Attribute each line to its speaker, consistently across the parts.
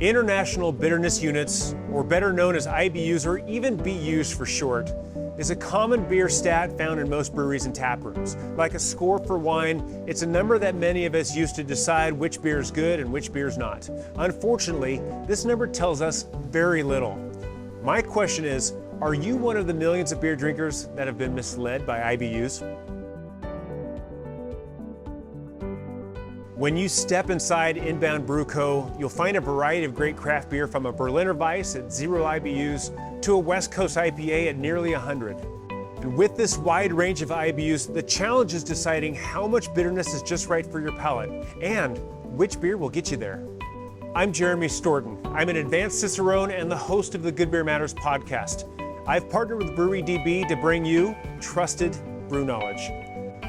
Speaker 1: International bitterness units, or better known as IBUs or even BUs for short, is a common beer stat found in most breweries and tap rooms. Like a score for wine, it's a number that many of us use to decide which beer is good and which beer is not. Unfortunately, this number tells us very little. My question is, are you one of the millions of beer drinkers that have been misled by IBUs? When you step inside Inbound Brew Co., you'll find a variety of great craft beer, from a Berliner Weiss at 0 IBUs to a West Coast IPA at nearly 100. And with this wide range of IBUs, the challenge is deciding how much bitterness is just right for your palate and which beer will get you there. I'm Jeremy Storton. I'm an advanced Cicerone and the host of the Good Beer Matters podcast. I've partnered with BrewDB to bring you Trusted BrewKnowledge.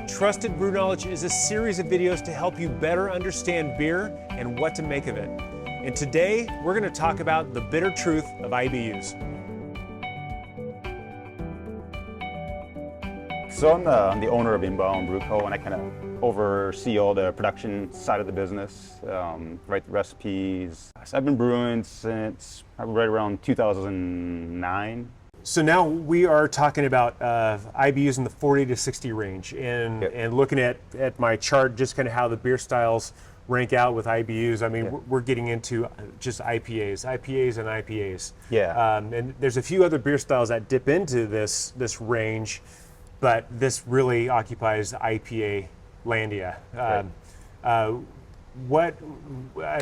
Speaker 1: Trusted BrewKnowledge is a series of videos to help you better understand beer and what to make of it. And today, we're going to talk about the bitter truth of IBUs.
Speaker 2: So I'm the owner of Inbound Brew Co., and I kind of oversee all the production side of the business, write the recipes. I've been brewing since right around 2009.
Speaker 1: So now we are talking about IBUs in the 40 to 60 range, and
Speaker 2: Yep.
Speaker 1: and looking at my chart, just kind of how the beer styles rank out with IBUs. I mean,
Speaker 2: Yeah.
Speaker 1: we're getting into just IPAs and IPAs.
Speaker 2: Yeah.
Speaker 1: And there's a few other beer styles that dip into this range, but this really occupies IPA landia. What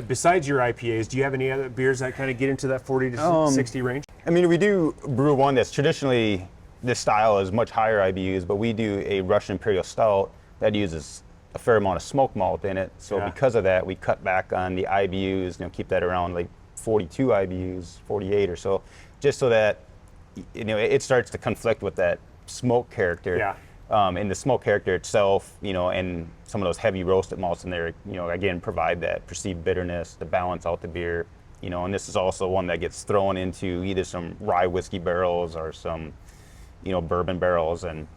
Speaker 1: besides your IPAs, do you have any other beers that kind of get into that 40 to 60 range?
Speaker 2: I mean, we do brew one that's traditionally, this style is much higher IBUs, but we do a Russian Imperial Stout that uses a fair amount of smoke malt in it. So because of that, we cut back on the IBUs, keep that around like 42 IBUs, 48 or so, just so that, it starts to conflict with that smoke character.
Speaker 1: Yeah.
Speaker 2: And the smoke character itself, and some of those heavy roasted malts in there, again, provide that perceived bitterness to balance out the beer. And this is also one that gets thrown into either some rye whiskey barrels or some, bourbon barrels, and,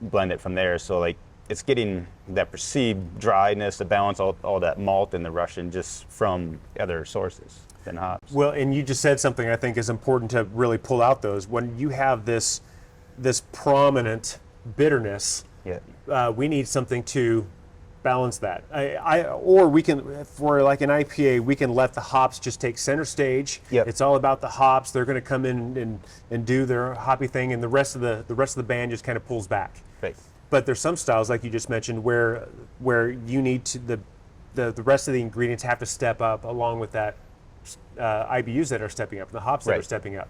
Speaker 2: blend it from there. So like, it's getting that perceived dryness to balance out all that malt in the Russian just from other sources than hops.
Speaker 1: Well, and you just said something I think is important to really pull out those. When you have this prominent bitterness, we need something to balance that. Or we can, for like an IPA, we can let the hops just take center stage.
Speaker 2: Yep.
Speaker 1: It's all about the hops. They're going to come in and do their hoppy thing, and the rest of the band just kind of pulls back.
Speaker 2: Right.
Speaker 1: But there's some styles, like you just mentioned, where you need to the rest of the ingredients have to step up along with that IBUs that are stepping up, the hops that are stepping up.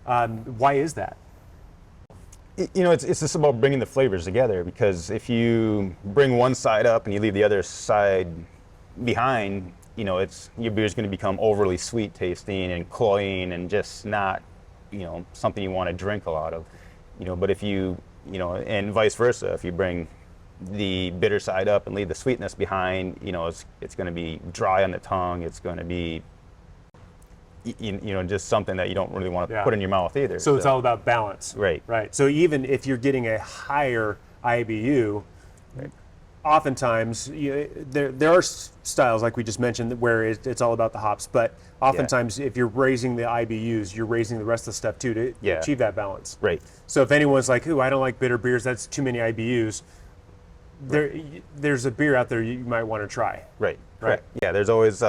Speaker 1: Why is that?
Speaker 2: It's just about bringing the flavors together, because if you bring one side up and you leave the other side behind, your beer's going to become overly sweet tasting and cloying and just not, something you want to drink a lot of. But if you, and vice versa, if you bring the bitter side up and leave the sweetness behind, it's going to be dry on the tongue. It's going to be just something that you don't really want to put in your mouth either.
Speaker 1: So it's all about balance.
Speaker 2: Right.
Speaker 1: Right. So even if you're getting a higher IBU, oftentimes there are styles like we just mentioned where it's all about the hops, but oftentimes if you're raising the IBUs, you're raising the rest of the stuff too to achieve that balance.
Speaker 2: Right.
Speaker 1: So if anyone's like, "Ooh, I don't like bitter beers, that's too many IBUs," there's a beer out there you might want to try.
Speaker 2: Right. Right. Yeah, there's always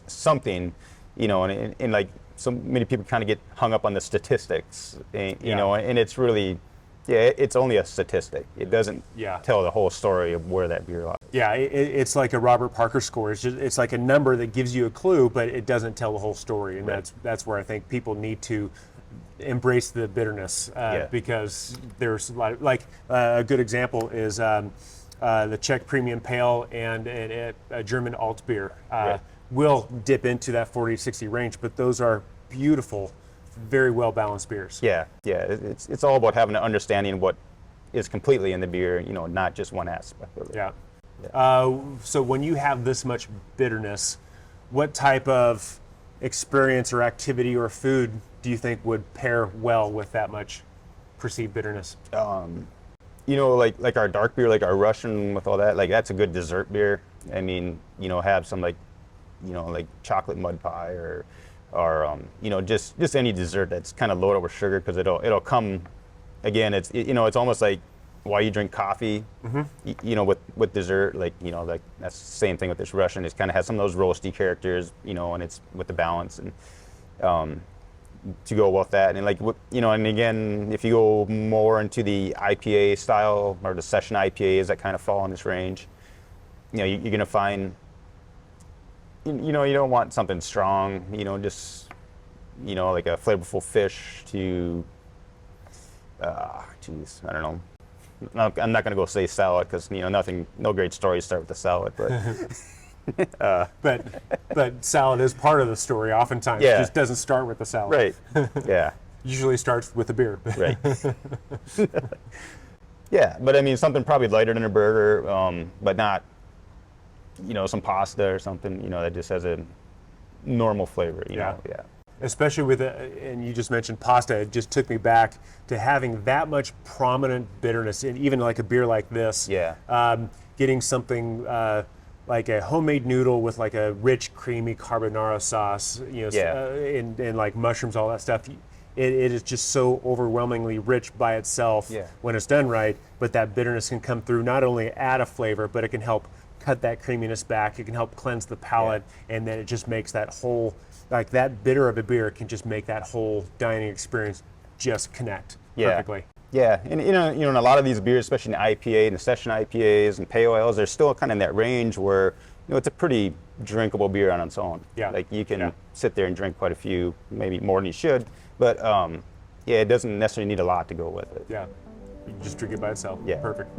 Speaker 2: something. And like so many people kind of get hung up on the statistics, and it's really, it's only a statistic. It doesn't tell the whole story of where that beer lies.
Speaker 1: Yeah, it's like a Robert Parker score. It's like a number that gives you a clue, but it doesn't tell the whole story, and that's where I think people need to embrace the bitterness, because there's a lot of, like a good example is the Czech Premium Pale and a German Alt beer. Will dip into that 40 to 60 range, but those are beautiful, very well balanced beers.
Speaker 2: Yeah. It's all about having an understanding of what is completely in the beer, not just one aspect of it.
Speaker 1: Yeah. So when you have this much bitterness, what type of experience or activity or food do you think would pair well with that much perceived bitterness?
Speaker 2: Like our dark beer, like our Russian with all that, like that's a good dessert beer. I mean, have some like, you know, like chocolate mud pie or you know, just any dessert that's kind of loaded with sugar, because it'll come, again, you know, it's almost like why you drink coffee, you know, with dessert, like, you know, like that's the same thing with this Russian. It kind of has some of those roasty characters, you know, and it's with the balance and to go with that. And like, you know, and again, if you go more into the IPA style or the session IPAs that kind of fall in this range, you know, you're going to find, you know, you don't want something strong, you know, just, you know, like a flavorful fish to, geez, I don't know. I'm not going to go say salad, because, you know, no great stories start with the salad, but.
Speaker 1: But salad is part of the story oftentimes.
Speaker 2: Yeah.
Speaker 1: It just doesn't start with the salad.
Speaker 2: Right, yeah.
Speaker 1: Usually starts with a beer.
Speaker 2: Right. Yeah, but I mean, something probably lighter than a burger, but not, you know, some pasta or something, you know, that just has a normal flavor, you know, yeah.
Speaker 1: Especially with, and you just mentioned pasta, it just took me back to having that much prominent bitterness in even like a beer like this.
Speaker 2: Yeah.
Speaker 1: Getting something like a homemade noodle with like a rich, creamy carbonara sauce, you know,
Speaker 2: Yeah.
Speaker 1: and like mushrooms, all that stuff. It is just so overwhelmingly rich by itself when it's done right, but that bitterness can come through, not only add a flavor, but it can help cut that creaminess back. It can help cleanse the palate, and then it just makes that whole, like that bitter of a beer can just make that whole dining experience just connect perfectly.
Speaker 2: Yeah, and you know, in a lot of these beers, especially in the IPA and the session IPAs and pale ales, they're still kind of in that range where, you know, it's a pretty drinkable beer on its own.
Speaker 1: Yeah.
Speaker 2: Like you can sit there and drink quite a few, maybe more than you should, but yeah, it doesn't necessarily need a lot to go with it.
Speaker 1: Yeah, you can just drink it by itself.
Speaker 2: Yeah.
Speaker 1: Perfect.